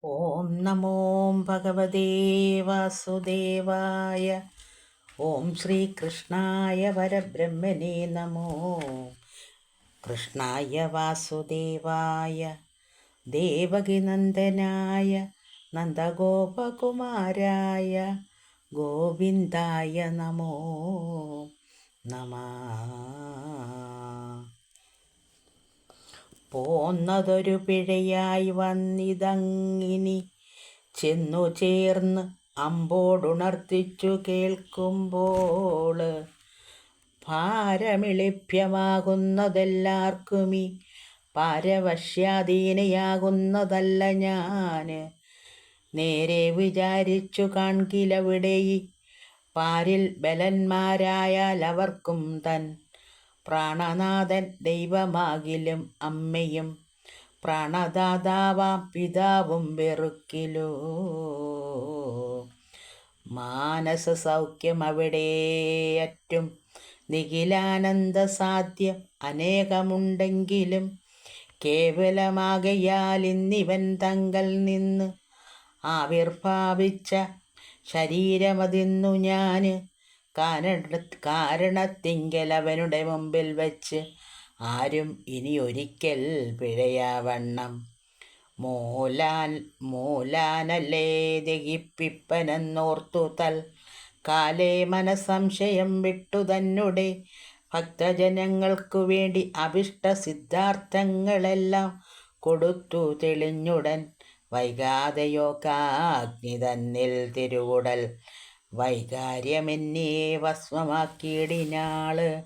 ഓം നമോ ഭഗവതേ വാസുദേവായ. ഓം ശ്രീകൃഷ്ണായ പരബ്രഹ്മനേ നമോ. കൃഷ്ണായ വാസുദേവായ ദേവകിനന്ദനായ നന്ദഗോപകുമാരായ ഗോവിന്ദായ നമോ നമഃ. പോന്നതൊരു പിഴയായി വന്നിതങ്ങിനി ചെന്നു ചേർന്ന് അമ്പോടുണർത്തിച്ചു കേൾക്കുമ്പോൾ ഭാരമിളിഭ്യമാകുന്നതെല്ലാവർക്കുമീ പാരവശ്യാധീനയാകുന്നതല്ല ഞാൻ. നേരെ വിചാരിച്ചു കാൺകിലവിടെ പാരിൽ ബലന്മാരായാൽ അവർക്കും തൻ പ്രാണനാഥൻ ദൈവമാകിലും അമ്മയും പ്രാണദാതാവാം പിതാവും വെറുക്കിലോ. മാനസ സൗഖ്യം അവിടെയറ്റും നിഖിലാനന്ദ സാധ്യം അനേകമുണ്ടെങ്കിലും കേവലമാകയാൽ ഇന്നിവൻ തങ്കൽ നിന്ന് ആവിർഭാവിച്ച ശരീരമതിന്നു ഞാൻ കാരണത്തിങ്കൽ അവനുടെ മുമ്പിൽ വച്ച് ആരും ഇനി ഒരിക്കൽ പിഴയാവണ്ണം മൂലാനല്ലേ ദഹിപ്പിപ്പനെന്നോർത്തു കാലേ മനസംശയം വിട്ടു തന്നെ ഭക്തജനങ്ങൾക്കു വേണ്ടി അഭിഷ്ട സിദ്ധാർത്ഥങ്ങളെല്ലാം കൊടുത്തു തെളിഞ്ഞുടൻ വൈകാതെയോകാഗ്നി തന്നിൽ തിരുവുടൽ വൈകാര്യമെന്നേ ഭസ്മമാക്കിയിടിനാള്.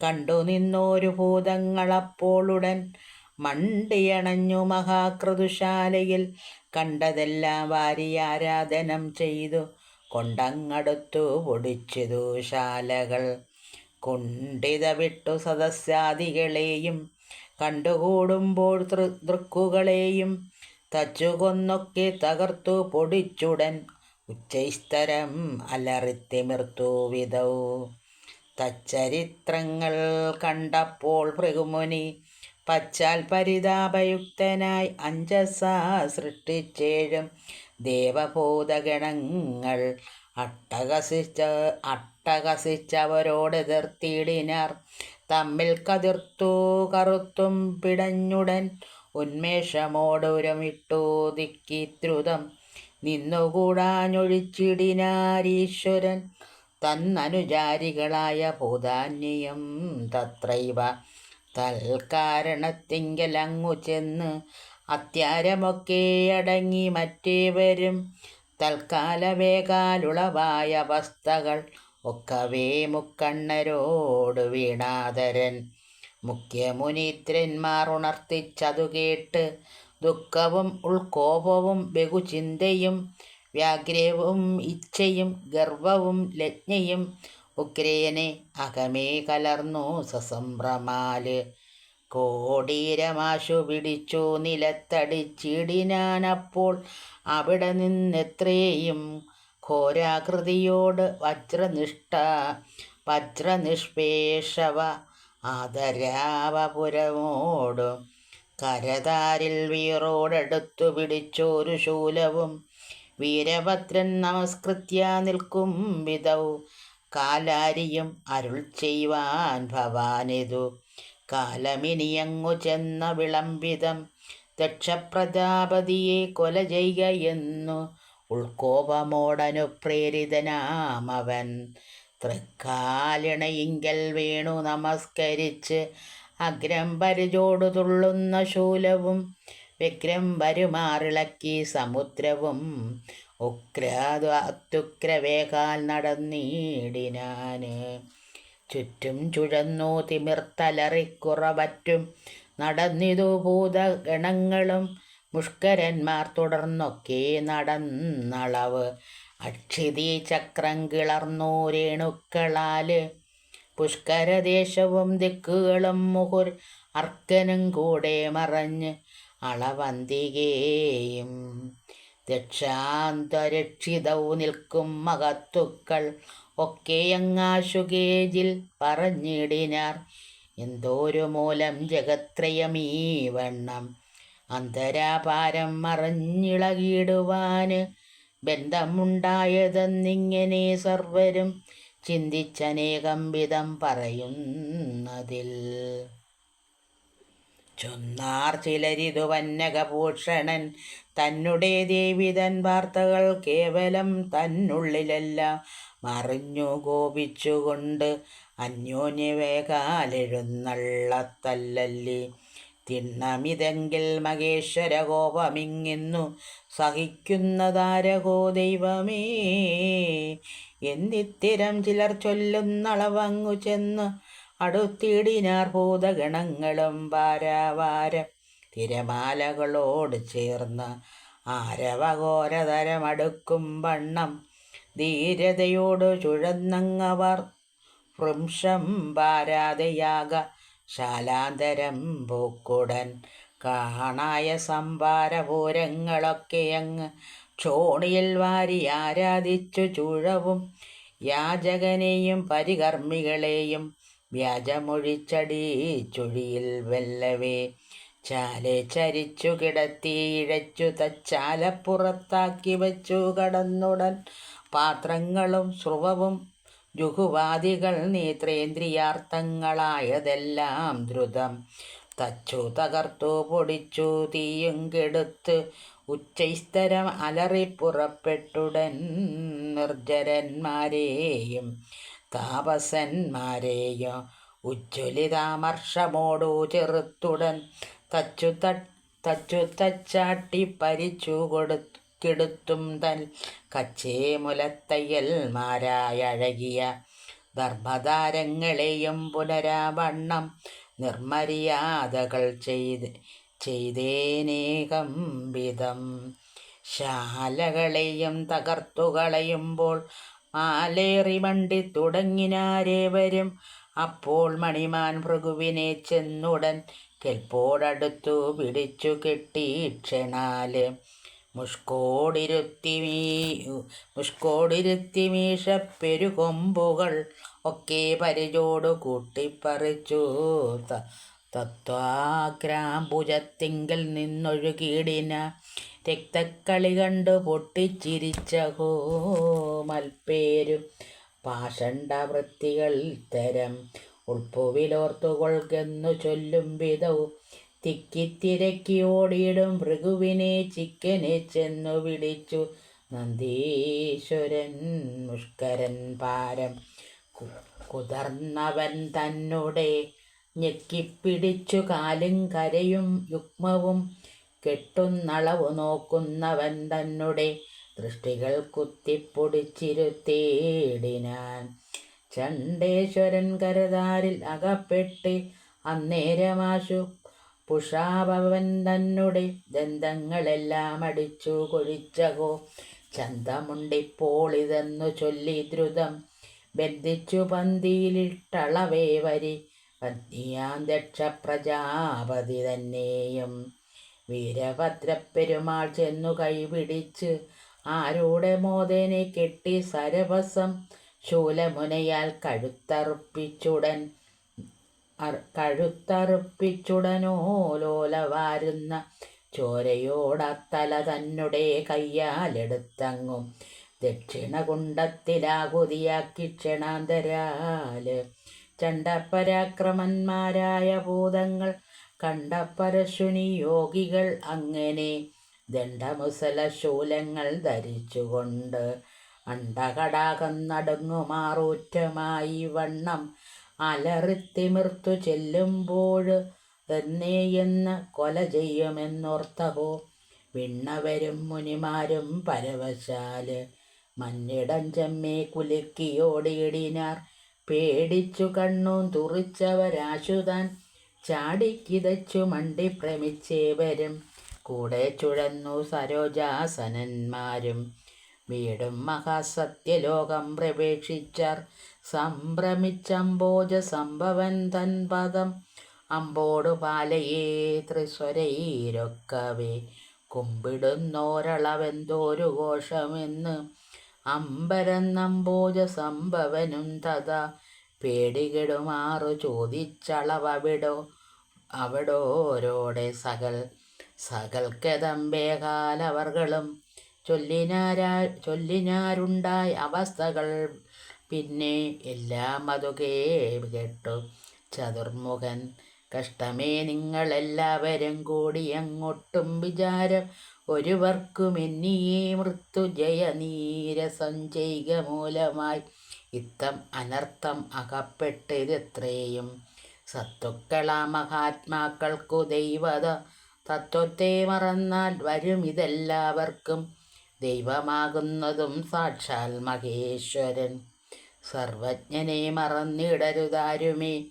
കണ്ടു നിന്നോരു ഭൂതങ്ങളപ്പോളുടൻ മണ്ടിയണഞ്ഞു മഹാക്രതുശാലയിൽ കണ്ടതെല്ലാം വാരിയാരാധനം ചെയ്തു കൊണ്ടങ്ങടുത്തു പൊടിച്ചതു ശാലകൾ. കുണ്ഠിത വിട്ടു സദസ്യാദികളെയും കണ്ടുകൂടുമ്പോൾ ദൃക്കുകളെയും തച്ചുകൊന്നൊക്കെ തകർത്തു പൊടിച്ചുടൻ ഉച്ചൈസ്തരം അലറിത്തിമിർത്തു വിധൗ. തച്ചരിത്രങ്ങൾ കണ്ടപ്പോൾ ഭൃഗുമുനി പച്ചാൽ പരിതാപയുക്തനായി അഞ്ജസാ സൃഷ്ടിച്ചേഴും ദേവഭൂതഗണങ്ങൾ അട്ടഹസിച്ചവരോടെതിർത്തിടിനാർ. തമ്മിൽ കതിർത്തു കറുത്തും പിടഞ്ഞുടൻ ഉന്മേഷമോടുരമിട്ടു ദിക്കിദ്രുതം നിന്നുകൂടാഞ്ഞൊഴിച്ചിടിനാരീശ്വരൻ തന്നനുചാരികളായ ഭൂതാന്യം തത്രൈവ. തൽക്കാരണത്തിങ്കലങ്ങു ചെന്ന് അത്യാരമൊക്കെ അടങ്ങി മറ്റേവരും തൽക്കാലവേകാലുളവായ അവസ്ഥകൾ ഒക്കവേ മുക്കണ്ണരോട് വീണാതരൻ മുഖ്യമുനീന്ദ്രന്മാർ ഉണർത്തിച്ചതു കേട്ട് ദുഃഖവും ഉൾക്കോപവും ബഹുചിന്തയും വ്യാഗ്രവും ഇച്ഛയും ഗർവവും ലജ്ഞയും ഉഗ്രേനെ അകമേ കലർന്നു സസംഭ്രമാല്. കോടീരമാശു പിടിച്ചു നിലത്തടിച്ചിടിനാനപ്പോൾ അവിടെ നിന്നെത്രയും ഘോരാകൃതിയോട് വജ്രനിഷ്പേഷവ ആദരാവപുരമോടും കരതാരിൽ വീറോടെടുത്തു പിടിച്ചോരു ശൂലവും വീരഭദ്രൻ നമസ്കൃത്യ നിൽക്കും വിധൗ കാലാരിയും അരുൾ ചെയ്യുവാൻ ഭവാനിതു. കാലമിനിയങ്ങു ചെന്ന വിളംബിതം ദക്ഷപ്രജാപതിയെ കൊല ചെയ്യുക എന്നു ഉൾക്കോപമോടനുപ്രേരിതനാമവൻ തൃക്കാലിണയിങ്കൽ വീണു നമസ്കരിച്ച് അഗ്രം പരിചോടു തുള്ളുന്ന ശൂലവും വ്യഗ്രം വരുമാറിളക്കി സമുദ്രവും അത്യുഗ്രവേകാൽ നടന്നിടിനാന്. ചുറ്റും ചുഴന്നു തിമിർത്തലറിക്കുറവറ്റും നടന്നിതു ഭൂതഗണങ്ങളും മുഷ്കരന്മാർ തുടർന്നൊക്കെ നടന്നളവ് അക്ഷിതി ചക്രം കിളർന്നു രേണുക്കളാല്. പുഷ്കരദേശവും ദിക്കുകളും മുഹുർ അർക്കനും കൂടെ മറഞ്ഞ് അളവന്തികേയും ദക്ഷാന്തരക്ഷിതൗ നിൽക്കും മഹത്തുക്കൾ ഒക്കെയങ്ങാശുകേജിൽ പറഞ്ഞിടിനാർ. എന്തോരു മൂലം ജഗത്രയമീ വണ്ണം അന്തരാപാരം മറഞ്ഞിളകിടുവാന് ബന്ധമുണ്ടായതെന്നിങ്ങനെ സർവരും ചിന്തിച്ചനേകം വിധം പറയുന്നതിൽ ചൊന്നാർ ചിലരിതു വന്നകഭൂഷണൻ തന്നെ ദേവിതൻ വാർത്തകൾ കേവലം തന്നുള്ളിലെല്ലാം മറിഞ്ഞു കോപിച്ചുകൊണ്ട് അന്യോന്യവേകാലെഴുന്നള്ളത്തല്ലല്ലി തിണ്ണമിതെങ്കിൽ മഹേശ്വര കോപമിങ്ങിന്നു സഹിക്കുന്നതാരകോ ദൈവമേ എന്നിത്തിരം ചിലർ ചൊല്ലുന്നളവങ്ങു ചെന്ന് അടുത്തിടിനാർ ഭൂതഗണങ്ങളും വാരാവാരം തിരമാലകളോട് ചേർന്ന് ആരവഘോരതരമടുക്കും വണ്ണം ധീരതയോട് ചുഴന്നങ്ങവർ വൃംശം പാരാതെയാക ശാലാന്തരം പൂക്കുടൻ കാണായ സംഭാരപൂരങ്ങളൊക്കെയങ്ങ് ക്ഷോണിയിൽ വാരി ആരാധിച്ചു ചുഴവും യാചകനെയും പരികർമ്മികളെയും വ്യാജമൊഴിച്ചടി ചുഴിയിൽ വെല്ലവേ ചാലെ ചരിച്ചു കിടത്തി ഇഴച്ചു തച്ചാലപ്പുറത്താക്കി വച്ചു കടന്നുടൻ പാത്രങ്ങളും സ്രുവവും ജുഹുവാദികൾ നേത്രേന്ദ്രിയാർത്ഥങ്ങളായതെല്ലാം ദ്രുതം തച്ചു തകർത്തു പൊടിച്ചു തീയും കെടുത്ത് ഉച്ചൈസ്തരം അലറിപ്പുറപ്പെട്ടുടൻ നിർജ്ജരന്മാരെയും താപസന്മാരെയും ഉജ്ജ്വലിതാമർഷമോടു ചെറുത്തുടൻ തച്ചു തച്ചാട്ടി പരിച്ചു കെടുത്തും തൻ കച്ചേ മുലത്തയ്യൽമാരായഴകിയ ധർമ്മധാരങ്ങളെയും പുനരാവണ്ണം നിർമര്യാദകൾ ചെയ്തേനേകം വിധം ശാലകളെയും തകർത്തുകളയുമ്പോൾ മാലേറി മണ്ടി തുടങ്ങിനാരേവരും അപ്പോൾ മണിമാൻ ഭൃഗുവിനെ ചെന്നുടൻ കെൽപ്പോടടുത്തു പിടിച്ചു കെട്ടി ക്ഷണാല് മുഷ്കോടിരുത്തി മീശപ്പെരുകൊമ്പുകൾ ഒക്കെ പരിചോടു കൂട്ടിപ്പറിച്ചു തത്വാഗ്രാംബുജത്തിങ്കൽ നിന്നൊഴുകിയിടിന രക്തക്കളി കണ്ടു പൊട്ടിച്ചിരിച്ചഹോ മൽപ്പേരും പാഷണ്ഡവൃത്തികൾ തരം ഉൾപ്പുവിലോർത്തുകൊൾക്കെന്നു ചൊല്ലും വിധവും തിക്കിത്തിരക്കി ഓടിയിടും ഭൃഗുവിനെ ചിക്കനെ ചെന്നു പിടിച്ചു നന്ദീശ്വരൻ മുഷ്കരൻ പാരം കുതർന്നവൻ തന്നെ ഞെക്കിപ്പിടിച്ചു കാലും കരയും യുഗ്മവും കെട്ടുന്നളവു നോക്കുന്നവൻ തന്നെ ദൃഷ്ടികൾ കുത്തിപ്പൊടിച്ചിരുത്തേടിനാൻ ചണ്ഡേശ്വരൻ കരതാരിൽ അകപ്പെട്ട് അന്നേരമാശു പുഷാഭവൻ തന്നെ ദന്തങ്ങളെല്ലാം അടിച്ചു കൊഴിച്ചകോ ചന്തമുണ്ടിപ്പോൾ ഇതെന്നു ചൊല്ലി ദ്രുതം ബന്ധിച്ചു പന്തിയിലിട്ടളവേ വരി പത്നിയാം ദക്ഷ പ്രജാപതി തന്നെയും വീരഭദ്രപ്പെരുമാൾ ചെന്നു കൈപിടിച്ച് ആരുടെ മോദനെ കെട്ടി സരഭസം ശൂലമുനയാൽ കഴുത്തറുപ്പിച്ചുടനോലോലവാരുന്ന ചോരയോടത്തല തന്നെ കയ്യാലെടുത്തങ്ങും ദക്ഷിണകുണ്ടത്തിലാകുതിയാക്കി ക്ഷണാന്തരാല് ചണ്ഡപരാക്രമന്മാരായ ഭൂതങ്ങൾ കണ്ട പരശുനി യോഗികൾ അങ്ങനെ ദണ്ഡമുസല ശൂലങ്ങൾ ധരിച്ചുകൊണ്ട് അണ്ടകടാകം നടുങ്ങുമാറൂറ്റമായി വണ്ണം അലറിത്തിമിർത്തു ചെല്ലുമ്പോൾ എന്നെയെന്ന് കൊല ചെയ്യുമെന്നോർത്തഹോ വിണ്ണവരും മുനിമാരും പരവശാല് മന്നിടം ചെമ്മേ കുലുക്കിയോടിയിടിനാർ പേടിച്ചു കണ്ണും തുറിച്ചവരാശുതാൻ ചാടിക്കിതച്ചു മണ്ടി ഭ്രമിച്ചേവരും കൂടെ ചുഴന്നു സരോജാസനന്മാരും വീടും മഹാസത്യലോകം പ്രവേശിച്ചാർ സംഭ്രമിച്ചംബോജ സംഭവൻ തൻ പദം അമ്പോടു പാലയേ ത്രിസ്വരൈരൊക്കവേ കുമ്പിടുന്നോരളവെന്തോരു ഘോഷമെന്ന് അമ്പരന്നംബോജ സംഭവനും തഥാ പേടികെടുമാറു ചോദിച്ചളവവിടോരോടെ സകൽക്കതമ്പേകാലവർകളും ചൊല്ലിനാരുണ്ടായ അവസ്ഥകൾ പിന്നെ എല്ലാം അതു കേട്ടു ചതുർമുഖൻ. കഷ്ടമേ നിങ്ങളെല്ലാവരും കൂടി അങ്ങോട്ടും വിചാരം ഒരുവർക്കുമെന്നിയേ മൃത്യുജയനീരസഞ്ചയിക മൂലമായി ഇത്തം അനർത്ഥം അകപ്പെട്ടിതെത്രയും. സത്തുക്കളാ മഹാത്മാക്കൾക്കു ദൈവത തത്വത്തെ മറന്നാൽ വരും ഇതെല്ലാവർക്കും. ദൈവമാകുന്നതും സാക്ഷാൽ മഹേശ്വരൻ. സർവജ്ഞനെ മറന്നിടരുതാരുമേ.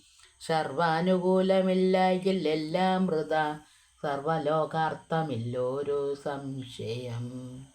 സർവാനുകൂലമില്ലായിൽ എല്ലാം വൃഥാ. സർവലോകാർത്ഥമില്ലോരു സംശയം.